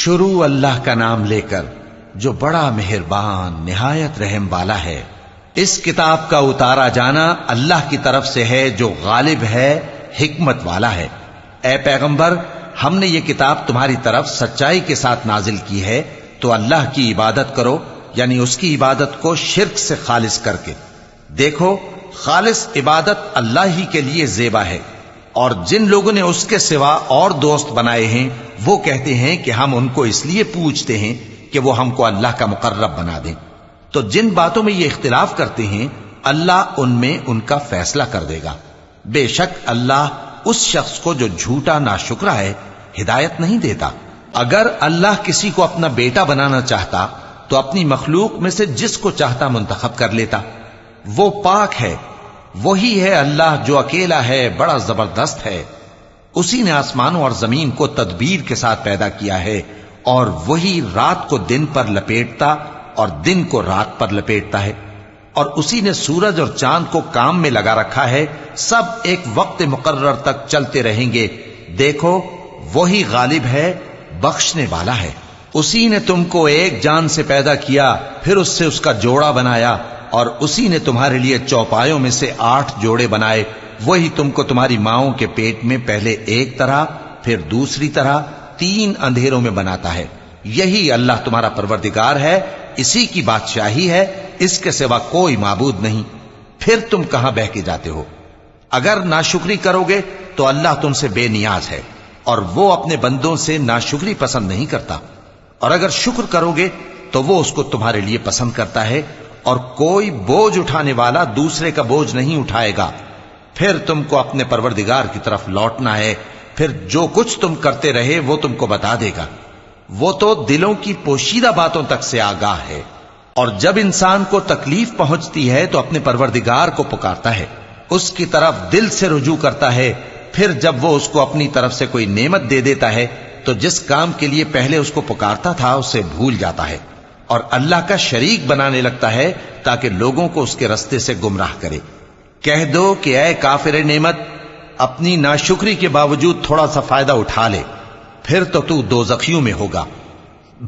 شروع اللہ کا نام لے کر جو بڑا مہربان نہایت رحم والا ہے۔ اس کتاب کا اتارا جانا اللہ کی طرف سے ہے جو غالب ہے، حکمت والا ہے۔ اے پیغمبر، ہم نے یہ کتاب تمہاری طرف سچائی کے ساتھ نازل کی ہے، تو اللہ کی عبادت کرو، یعنی اس کی عبادت کو شرک سے خالص کر کے۔ دیکھو، خالص عبادت اللہ ہی کے لیے زیبا ہے، اور جن لوگوں نے اس کے سوا اور دوست بنائے ہیں وہ کہتے ہیں کہ ہم ان کو اس لیے پوجتے ہیں کہ وہ ہم کو اللہ کا مقرب بنا دیں۔ تو جن باتوں میں یہ اختلاف کرتے ہیں اللہ ان میں ان کا فیصلہ کر دے گا۔ بے شک اللہ اس شخص کو جو جھوٹا ناشکرا ہے ہدایت نہیں دیتا۔ اگر اللہ کسی کو اپنا بیٹا بنانا چاہتا تو اپنی مخلوق میں سے جس کو چاہتا منتخب کر لیتا۔ وہ پاک ہے، وہی ہے اللہ جو اکیلا ہے، بڑا زبردست ہے۔ اسی نے آسمانوں اور زمین کو تدبیر کے ساتھ پیدا کیا ہے، اور وہی رات کو دن پر لپیٹتا اور دن کو رات پر لپیٹتا ہے، اور اسی نے سورج اور چاند کو کام میں لگا رکھا ہے، سب ایک وقت مقرر تک چلتے رہیں گے۔ دیکھو، وہی غالب ہے، بخشنے والا ہے۔ اسی نے تم کو ایک جان سے پیدا کیا، پھر اس سے اس کا جوڑا بنایا، اور اسی نے تمہارے لیے چوپایوں میں سے 8 جوڑے بنائے۔ وہی تم کو تمہاری ماؤں کے پیٹ میں پہلے ایک طرح، پھر دوسری طرح 3 اندھیروں میں بناتا ہے۔ یہی اللہ تمہارا پروردگار ہے، اسی کی بادشاہی ہے، اس کے سوا کوئی معبود نہیں۔ پھر تم کہاں بہ کے جاتے ہو؟ اگر ناشکری کرو گے تو اللہ تم سے بے نیاز ہے، اور وہ اپنے بندوں سے ناشکری پسند نہیں کرتا، اور اگر شکر کرو گے تو وہ اس کو تمہارے لیے پسند کرتا ہے، اور کوئی بوجھ اٹھانے والا دوسرے کا بوجھ نہیں اٹھائے گا۔ پھر تم کو اپنے پروردگار کی طرف لوٹنا ہے، پھر جو کچھ تم کرتے رہے وہ تم کو بتا دے گا۔ وہ تو دلوں کی پوشیدہ باتوں تک سے آگاہ ہے، اور جب انسان کو تکلیف پہنچتی ہے تو اپنے پروردگار کو پکارتا ہے، اس کی طرف دل سے رجوع کرتا ہے۔ پھر جب وہ اس کو اپنی طرف سے کوئی نعمت دے دیتا ہے تو جس کام کے لیے پہلے اس کو پکارتا تھا اسے بھول جاتا ہے، اور اللہ کا شریک بنانے لگتا ہے تاکہ لوگوں کو اس کے رستے سے گمراہ کرے۔ کہہ دو کہ اے کافر نعمت، اپنی ناشکری کے باوجود تھوڑا سا فائدہ اٹھا لے، پھر تو دوزخیوں میں ہوگا۔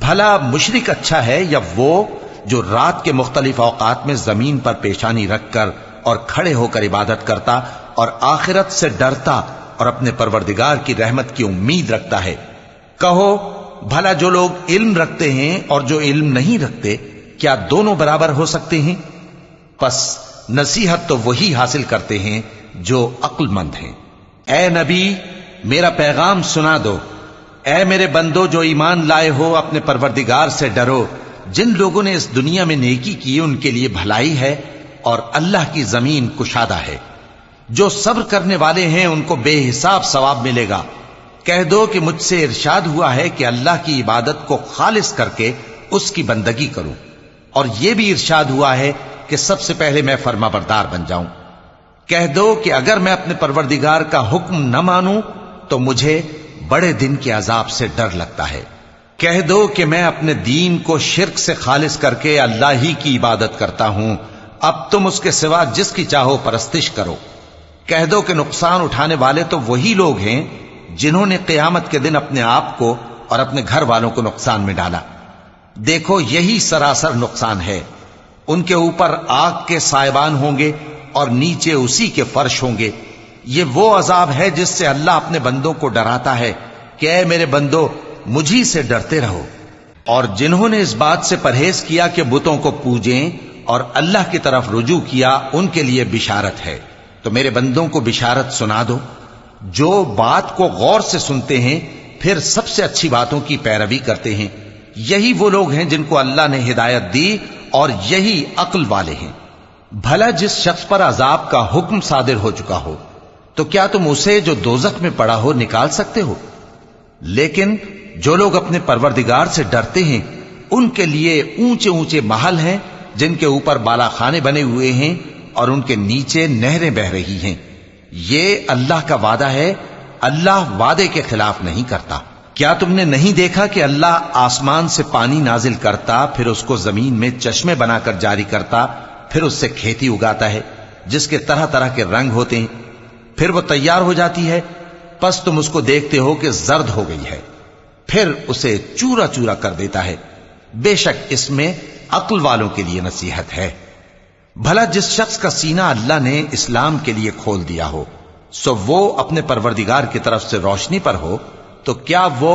بھلا مشرک اچھا ہے یا وہ جو رات کے مختلف اوقات میں زمین پر پیشانی رکھ کر اور کھڑے ہو کر عبادت کرتا اور آخرت سے ڈرتا اور اپنے پروردگار کی رحمت کی امید رکھتا ہے۔ کہو، بھلا جو لوگ علم رکھتے ہیں اور جو علم نہیں رکھتے، کیا دونوں برابر ہو سکتے ہیں؟ پس نصیحت تو وہی حاصل کرتے ہیں جو عقل مند ہیں۔ اے نبی، میرا پیغام سنا دو۔ اے میرے بندو جو ایمان لائے ہو، اپنے پروردگار سے ڈرو۔ جن لوگوں نے اس دنیا میں نیکی کی ان کے لیے بھلائی ہے، اور اللہ کی زمین کشادہ ہے۔ جو صبر کرنے والے ہیں ان کو بے حساب ثواب ملے گا۔ کہہ دو کہ مجھ سے ارشاد ہوا ہے کہ اللہ کی عبادت کو خالص کر کے اس کی بندگی کروں، اور یہ بھی ارشاد ہوا ہے کہ سب سے پہلے میں فرما بردار بن جاؤں۔ کہہ دو کہ اگر میں اپنے پروردگار کا حکم نہ مانوں تو مجھے بڑے دن کے عذاب سے ڈر لگتا ہے۔ کہہ دو کہ میں اپنے دین کو شرک سے خالص کر کے اللہ ہی کی عبادت کرتا ہوں، اب تم اس کے سوا جس کی چاہو پرستش کرو۔ کہہ دو کہ نقصان اٹھانے والے تو وہی لوگ ہیں جنہوں نے قیامت کے دن اپنے آپ کو اور اپنے گھر والوں کو نقصان میں ڈالا۔ دیکھو، یہی سراسر نقصان ہے۔ ان کے اوپر آگ کے سائبان ہوں گے اور نیچے اسی کے فرش ہوں گے۔ یہ وہ عذاب ہے جس سے اللہ اپنے بندوں کو ڈراتا ہے کہ اے میرے بندو، مجھی سے ڈرتے رہو۔ اور جنہوں نے اس بات سے پرہیز کیا کہ بتوں کو پوجیں اور اللہ کی طرف رجوع کیا، ان کے لیے بشارت ہے۔ تو میرے بندوں کو بشارت سنا دو۔ جو بات کو غور سے سنتے ہیں پھر سب سے اچھی باتوں کی پیروی کرتے ہیں، یہی وہ لوگ ہیں جن کو اللہ نے ہدایت دی، اور یہی عقل والے ہیں۔ بھلا جس شخص پر عذاب کا حکم صادر ہو چکا ہو تو کیا تم اسے جو دوزخ میں پڑا ہو نکال سکتے ہو؟ لیکن جو لوگ اپنے پروردگار سے ڈرتے ہیں ان کے لیے اونچے اونچے محل ہیں جن کے اوپر بالا خانے بنے ہوئے ہیں اور ان کے نیچے نہریں بہ رہی ہیں۔ یہ اللہ کا وعدہ ہے، اللہ وعدے کے خلاف نہیں کرتا۔ کیا تم نے نہیں دیکھا کہ اللہ آسمان سے پانی نازل کرتا، پھر اس کو زمین میں چشمے بنا کر جاری کرتا، پھر اس سے کھیتی اگاتا ہے جس کے طرح طرح کے رنگ ہوتے ہیں، پھر وہ تیار ہو جاتی ہے، پس تم اس کو دیکھتے ہو کہ زرد ہو گئی ہے، پھر اسے چورا چورا کر دیتا ہے۔ بے شک اس میں عقل والوں کے لیے نصیحت ہے۔ بھلا جس شخص کا سینہ اللہ نے اسلام کے لیے کھول دیا ہو، سو وہ اپنے پروردگار کی طرف سے روشنی پر ہو، تو کیا وہ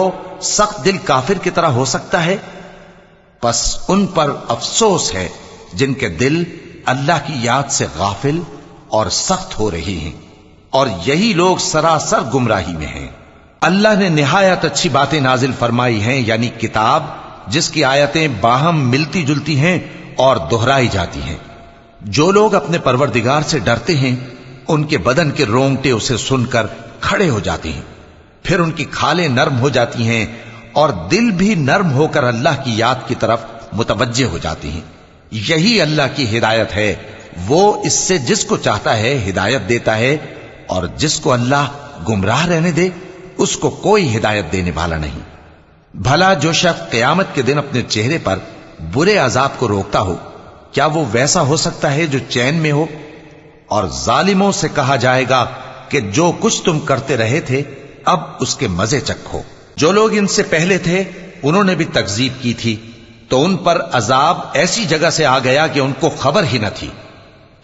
سخت دل کافر کی طرح ہو سکتا ہے؟ پس ان پر افسوس ہے جن کے دل اللہ کی یاد سے غافل اور سخت ہو رہی ہیں، اور یہی لوگ سراسر گمراہی میں ہیں۔ اللہ نے نہایت اچھی باتیں نازل فرمائی ہیں، یعنی کتاب جس کی آیتیں باہم ملتی جلتی ہیں اور دہرائی جاتی ہیں۔ جو لوگ اپنے پروردگار سے ڈرتے ہیں ان کے بدن کے رونگٹے اسے سن کر کھڑے ہو جاتے ہیں، پھر ان کی کھالیں نرم ہو جاتی ہیں اور دل بھی نرم ہو کر اللہ کی یاد کی طرف متوجہ ہو جاتی ہیں۔ یہی اللہ کی ہدایت ہے، وہ اس سے جس کو چاہتا ہے ہدایت دیتا ہے، اور جس کو اللہ گمراہ رہنے دے اس کو کوئی ہدایت دینے والا نہیں۔ بھلا جو شخص قیامت کے دن اپنے چہرے پر برے عذاب کو روکتا ہو، کیا وہ ویسا ہو سکتا ہے جو چین میں ہو؟ اور ظالموں سے کہا جائے گا کہ جو کچھ تم کرتے رہے تھے اب اس کے مزے چکھو۔ جو لوگ ان سے پہلے تھے انہوں نے بھی تکذیب کی تھی، تو ان پر عذاب ایسی جگہ سے آ گیا کہ ان کو خبر ہی نہ تھی۔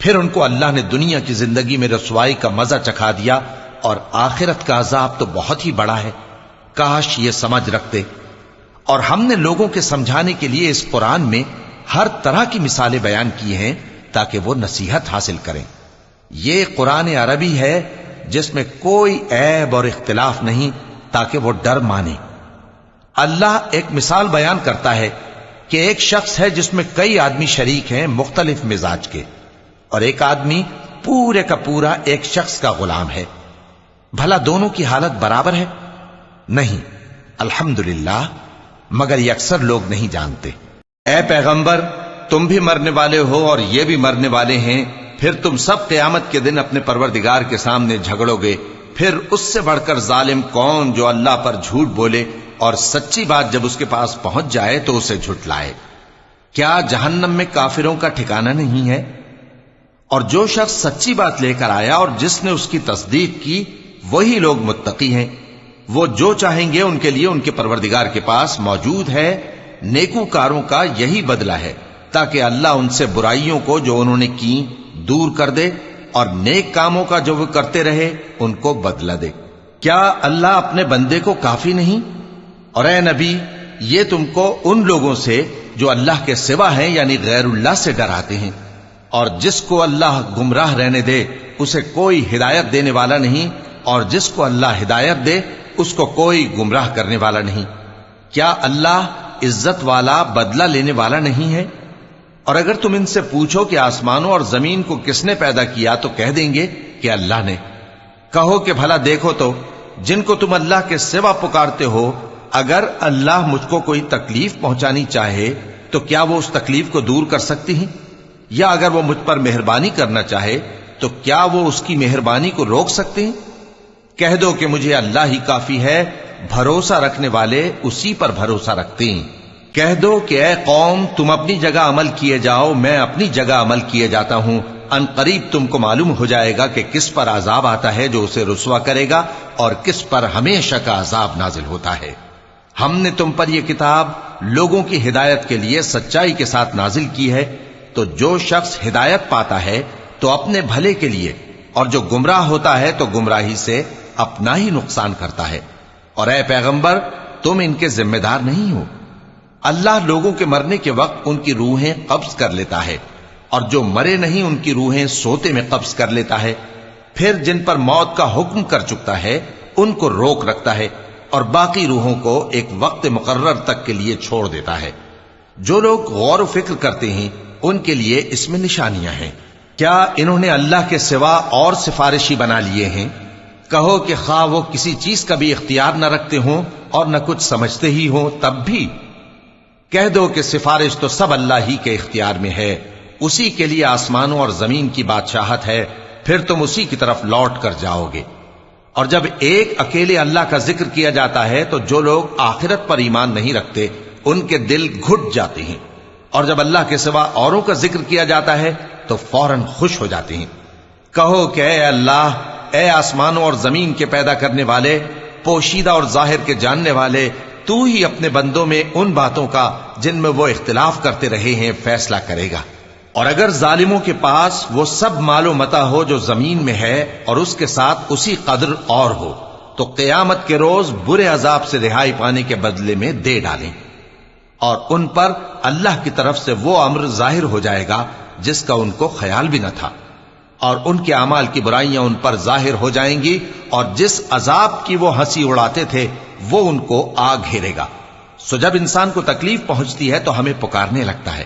پھر ان کو اللہ نے دنیا کی زندگی میں رسوائی کا مزہ چکھا دیا، اور آخرت کا عذاب تو بہت ہی بڑا ہے۔ کاش یہ سمجھ رکھتے۔ اور ہم نے لوگوں کے سمجھانے کے لیے اس قرآن میں ہر طرح کی مثالیں بیان کی ہیں تاکہ وہ نصیحت حاصل کریں۔ یہ قرآن عربی ہے جس میں کوئی عیب اور اختلاف نہیں، تاکہ وہ ڈر مانے۔ اللہ ایک مثال بیان کرتا ہے کہ ایک شخص ہے جس میں کئی آدمی شریک ہیں مختلف مزاج کے، اور ایک آدمی پورے کا پورا ایک شخص کا غلام ہے۔ بھلا دونوں کی حالت برابر ہے؟ نہیں، الحمدللہ، مگر یہ اکثر لوگ نہیں جانتے۔ اے پیغمبر، تم بھی مرنے والے ہو اور یہ بھی مرنے والے ہیں، پھر تم سب قیامت کے دن اپنے پروردگار کے سامنے جھگڑو گے۔ پھر اس سے بڑھ کر ظالم کون جو اللہ پر جھوٹ بولے اور سچی بات جب اس کے پاس پہنچ جائے تو اسے جھٹلائے۔ کیا جہنم میں کافروں کا ٹھکانہ نہیں ہے؟ اور جو شخص سچی بات لے کر آیا اور جس نے اس کی تصدیق کی، وہی لوگ متقی ہیں۔ وہ جو چاہیں گے ان کے لیے ان کے پروردگار کے پاس موجود ہے۔ نیکوکاروں کا یہی بدلہ ہے، تاکہ اللہ ان سے برائیوں کو جو انہوں نے کی دور کر دے، اور نیک کاموں کا جو وہ کرتے رہے ان کو بدلہ دے۔ کیا اللہ اپنے بندے کو کافی نہیں؟ اور اے نبی، یہ تم کو ان لوگوں سے جو اللہ کے سوا ہیں یعنی غیر اللہ سے ڈراتے ہیں، اور جس کو اللہ گمراہ رہنے دے اسے کوئی ہدایت دینے والا نہیں، اور جس کو اللہ ہدایت دے اس کو کوئی گمراہ کرنے والا نہیں۔ کیا اللہ عزت والا بدلہ لینے والا نہیں ہے؟ اور اگر تم ان سے پوچھو کہ آسمانوں اور زمین کو کس نے پیدا کیا تو کہہ دیں گے کہ اللہ نے۔ کہو کہ بھلا دیکھو تو جن کو تم اللہ کے سوا پکارتے ہو، اگر اللہ مجھ کو کوئی تکلیف پہنچانی چاہے تو کیا وہ اس تکلیف کو دور کر سکتی ہیں؟ یا اگر وہ مجھ پر مہربانی کرنا چاہے تو کیا وہ اس کی مہربانی کو روک سکتے ہیں؟ کہہ دو کہ مجھے اللہ ہی کافی ہے، بھروسہ رکھنے والے اسی پر بھروسہ رکھتے ہیں۔ کہہ دو کہ اے قوم، تم اپنی جگہ عمل کیے جاؤ، میں اپنی جگہ عمل کیے جاتا ہوں۔ ان قریب تم کو معلوم ہو جائے گا کہ کس پر عذاب آتا ہے جو اسے رسوا کرے گا، اور کس پر ہمیشہ کا عذاب نازل ہوتا ہے۔ ہم نے تم پر یہ کتاب لوگوں کی ہدایت کے لیے سچائی کے ساتھ نازل کی ہے، تو جو شخص ہدایت پاتا ہے تو اپنے بھلے کے لیے، اور جو گمراہ ہوتا ہے تو گمراہی سے اپنا ہی نقصان کرتا ہے۔ اور اے پیغمبر، تم ان کے ذمہ دار نہیں ہو۔ اللہ لوگوں کے مرنے کے وقت ان کی روحیں قبض کر لیتا ہے، اور جو مرے نہیں ان کی روحیں سوتے میں قبض کر لیتا ہے۔ پھر جن پر موت کا حکم کر چکتا ہے ان کو روک رکھتا ہے، اور باقی روحوں کو ایک وقت مقرر تک کے لیے چھوڑ دیتا ہے۔ جو لوگ غور و فکر کرتے ہیں ان کے لیے اس میں نشانیاں ہیں۔ کیا انہوں نے اللہ کے سوا اور سفارشی بنا لیے ہیں؟ کہو کہ خواہ وہ کسی چیز کا بھی اختیار نہ رکھتے ہوں اور نہ کچھ سمجھتے ہی ہوں تب بھی کہہ دو کہ سفارش تو سب اللہ ہی کے اختیار میں ہے، اسی کے لیے آسمانوں اور زمین کی بادشاہت ہے، پھر تم اسی کی طرف لوٹ کر جاؤ گے۔ اور جب ایک اکیلے اللہ کا ذکر کیا جاتا ہے تو جو لوگ آخرت پر ایمان نہیں رکھتے ان کے دل گھٹ جاتے ہیں، اور جب اللہ کے سوا اوروں کا ذکر کیا جاتا ہے تو فوراً خوش ہو جاتے ہیں۔ کہو کہ اے اللہ، اے آسمانوں اور زمین کے پیدا کرنے والے، پوشیدہ اور ظاہر کے جاننے والے، تو ہی اپنے بندوں میں ان باتوں کا جن میں وہ اختلاف کرتے رہے ہیں فیصلہ کرے گا۔ اور اگر ظالموں کے پاس وہ سب مال و متاع ہو جو زمین میں ہے اور اس کے ساتھ اسی قدر اور ہو تو قیامت کے روز برے عذاب سے رہائی پانے کے بدلے میں دے ڈالیں، اور ان پر اللہ کی طرف سے وہ امر ظاہر ہو جائے گا جس کا ان کو خیال بھی نہ تھا، اور ان کے اعمال کی برائیاں ان پر ظاہر ہو جائیں گی، اور جس عذاب کی وہ ہنسی اڑاتے تھے وہ ان کو آ گھیرے گا۔ سو جب انسان کو تکلیف پہنچتی ہے تو ہمیں پکارنے لگتا ہے،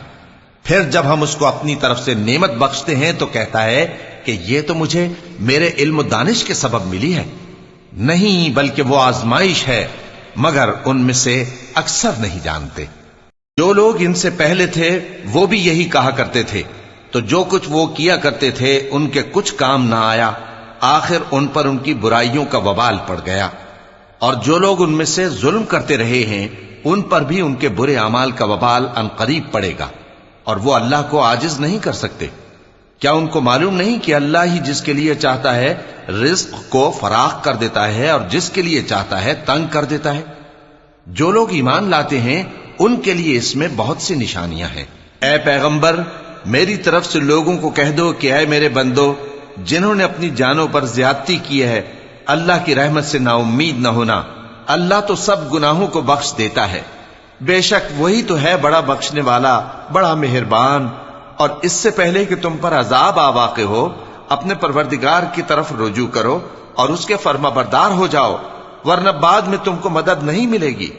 پھر جب ہم اس کو اپنی طرف سے نعمت بخشتے ہیں تو کہتا ہے کہ یہ تو مجھے میرے علم و دانش کے سبب ملی ہے۔ نہیں، بلکہ وہ آزمائش ہے، مگر ان میں سے اکثر نہیں جانتے۔ جو لوگ ان سے پہلے تھے وہ بھی یہی کہا کرتے تھے، تو جو کچھ وہ کیا کرتے تھے ان کے کچھ کام نہ آیا، آخر ان پر ان کی برائیوں کا وبال پڑ گیا۔ اور جو لوگ ان میں سے ظلم کرتے رہے ہیں ان پر بھی ان کے برے اعمال کا وبال عنقریب پڑے گا، اور وہ اللہ کو عاجز نہیں کر سکتے۔ کیا ان کو معلوم نہیں کہ اللہ ہی جس کے لیے چاہتا ہے رزق کو فراخ کر دیتا ہے اور جس کے لیے چاہتا ہے تنگ کر دیتا ہے؟ جو لوگ ایمان لاتے ہیں ان کے لیے اس میں بہت سی نشانیاں ہیں۔ اے پیغمبر، میری طرف سے لوگوں کو کہہ دو کہ اے میرے بندو، جنہوں نے اپنی جانوں پر زیادتی کی ہے، اللہ کی رحمت سے نا امید نہ ہونا۔ اللہ تو سب گناہوں کو بخش دیتا ہے، بے شک وہی تو ہے بڑا بخشنے والا، بڑا مہربان۔ اور اس سے پہلے کہ تم پر عذاب آ واقع ہو، اپنے پروردگار کی طرف رجوع کرو اور اس کے فرما بردار ہو جاؤ، ورنہ بعد میں تم کو مدد نہیں ملے گی۔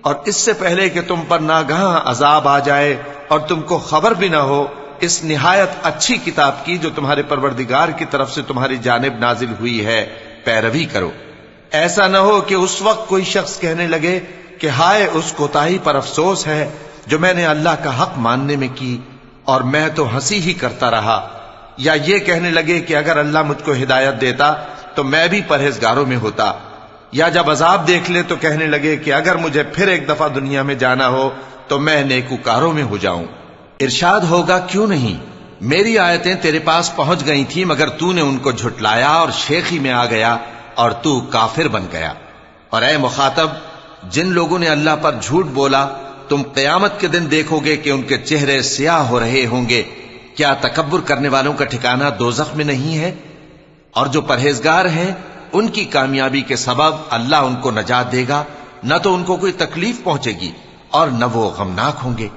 اور اس سے پہلے کہ تم پر ناگہاں عذاب آ جائے اور تم کو خبر بھی نہ ہو، اس نہایت اچھی کتاب کی جو تمہارے پروردگار کی طرف سے تمہاری جانب نازل ہوئی ہے پیروی کرو۔ ایسا نہ ہو کہ اس وقت کوئی شخص کہنے لگے کہ ہائے اس کوتاہی پر افسوس ہے جو میں نے اللہ کا حق ماننے میں کی، اور میں تو ہنسی ہی کرتا رہا۔ یا یہ کہنے لگے کہ اگر اللہ مجھ کو ہدایت دیتا تو میں بھی پرہیزگاروں میں ہوتا۔ یا جب عذاب دیکھ لے تو کہنے لگے کہ اگر مجھے پھر ایک دفعہ دنیا میں جانا ہو تو میں نیکوکاروں میں ہو جاؤں۔ ارشاد ہوگا کیوں نہیں، میری آیتیں تیرے پاس پہنچ گئی تھی مگر تو نے ان کو جھٹلایا اور شیخی میں آ گیا اور تو کافر بن گیا۔ اور اے مخاطب، جن لوگوں نے اللہ پر جھوٹ بولا تم قیامت کے دن دیکھو گے کہ ان کے چہرے سیاہ ہو رہے ہوں گے۔ کیا تکبر کرنے والوں کا ٹھکانہ دوزخ میں نہیں ہے؟ اور جو پرہیزگار ہیں ان کی کامیابی کے سبب اللہ ان کو نجات دے گا، نہ تو ان کو کوئی تکلیف پہنچے گی اور نہ وہ غمناک ہوں گے۔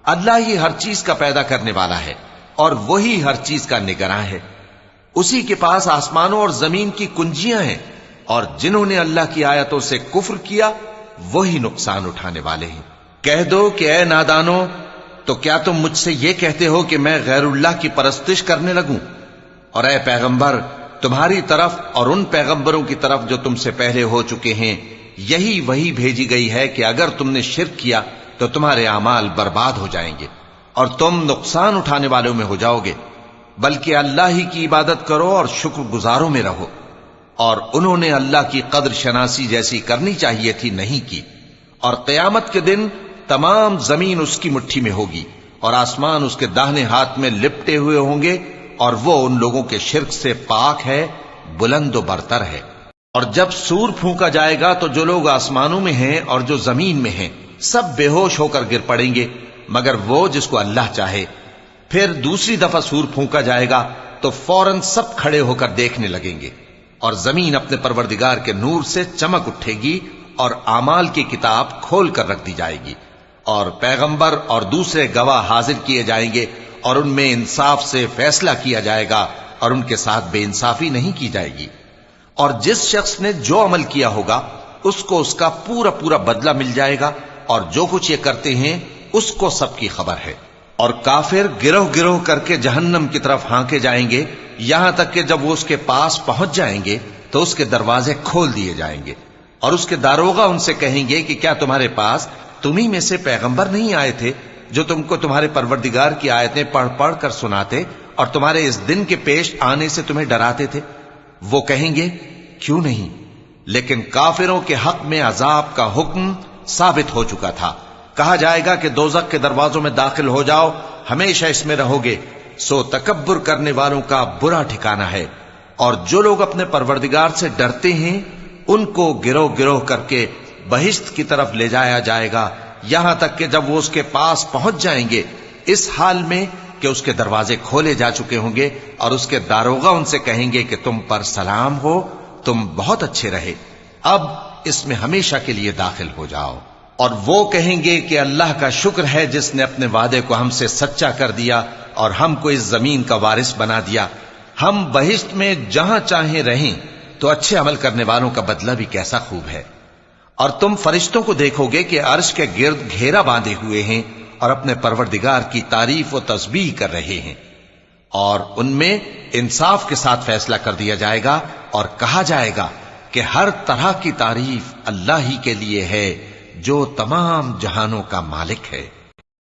اللہ ہی ہر چیز کا پیدا کرنے والا ہے اور وہی ہر چیز کا نگراں ہے۔ اسی کے پاس آسمانوں اور زمین کی کنجیاں ہیں، اور جنہوں نے اللہ کی آیتوں سے کفر کیا وہی نقصان اٹھانے والے ہیں۔ کہہ دو کہ اے نادانو، تو کیا تم مجھ سے یہ کہتے ہو کہ میں غیر اللہ کی پرستش کرنے لگوں؟ اور اے پیغمبر، تمہاری طرف اور ان پیغمبروں کی طرف جو تم سے پہلے ہو چکے ہیں یہی وہی بھیجی گئی ہے کہ اگر تم نے شرک کیا تو تمہارے اعمال برباد ہو جائیں گے اور تم نقصان اٹھانے والوں میں ہو جاؤ گے، بلکہ اللہ ہی کی عبادت کرو اور شکر گزاروں میں رہو۔ اور انہوں نے اللہ کی قدر شناسی جیسی کرنی چاہیے تھی نہیں کی۔ اور قیامت کے دن تمام زمین اس کی مٹھی میں ہوگی اور آسمان اس کے داہنے ہاتھ میں لپٹے ہوئے ہوں گے، اور وہ ان لوگوں کے شرک سے پاک ہے، بلند و برتر ہے۔ اور جب سور پھونکا جائے گا تو جو لوگ آسمانوں میں ہیں اور جو زمین میں ہیں سب بے ہوش ہو کر گر پڑیں گے مگر وہ جس کو اللہ چاہے۔ پھر دوسری دفعہ سور پھونکا جائے گا تو فوراً سب کھڑے ہو کر دیکھنے لگیں گے، اور زمین اپنے پروردگار کے نور سے چمک اٹھے گی اور اعمال کی کتاب کھول کر رکھ دی جائے گی، اور پیغمبر اور دوسرے گواہ حاضر کیے جائیں گے، اور ان میں انصاف سے فیصلہ کیا جائے گا اور ان کے ساتھ بے انصافی نہیں کی جائے گی۔ اور جس شخص نے جو عمل کیا ہوگا اس کو اس کا پورا پورا بدلہ مل جائے گا، اور جو کچھ یہ کرتے ہیں اس کو سب کی خبر ہے۔ اور کافر گروہ گروہ کر کے جہنم کی طرف ہانکے جائیں گے، یہاں تک کہ جب وہ اس کے پاس پہنچ جائیں گے تو اس کے دروازے کھول دیے جائیں گے، اور اس کے داروغہ ان سے کہیں گے کہ کیا تمہارے پاس تمہیں میں سے پیغمبر نہیں آئے تھے جو تم کو تمہارے پروردگار کی آیتیں پڑھ پڑھ کر سناتے اور تمہارے اس دن کے پیش آنے سے تمہیں ڈراتے تھے؟ وہ کہیں گے کیوں نہیں، لیکن کافروں کے حق میں عذاب کا حکم ثابت ہو چکا تھا۔ کہا جائے گا کہ دوزخ کے دروازوں میں داخل ہو جاؤ، ہمیشہ اس میں رہو گے، سو تکبر کرنے والوں کا برا ٹھکانہ ہے۔ اور جو لوگ اپنے پروردگار سے ڈرتے ہیں ان کو گروہ گروہ کر کے بہشت کی طرف لے جایا جائے گا، یہاں تک کہ جب وہ اس کے پاس پہنچ جائیں گے اس حال میں کہ اس کے دروازے کھولے جا چکے ہوں گے، اور اس کے داروغہ ان سے کہیں گے کہ تم پر سلام ہو، تم بہت اچھے رہے، اب اس میں ہمیشہ کے لیے داخل ہو جاؤ۔ اور وہ کہیں گے کہ اللہ کا شکر ہے جس نے اپنے وعدے کو ہم سے سچا کر دیا اور ہم کو اس زمین کا وارث بنا دیا، ہم بہشت میں جہاں چاہیں رہیں، تو اچھے عمل کرنے والوں کا بدلہ بھی کیسا خوب ہے۔ اور تم فرشتوں کو دیکھو گے کہ عرش کے گرد گھیرا باندھے ہوئے ہیں اور اپنے پروردگار کی تعریف و تسبیح کر رہے ہیں، اور ان میں انصاف کے ساتھ فیصلہ کر دیا جائے گا اور کہا جائے گا کہ ہر طرح کی تعریف اللہ ہی کے لیے ہے جو تمام جہانوں کا مالک ہے۔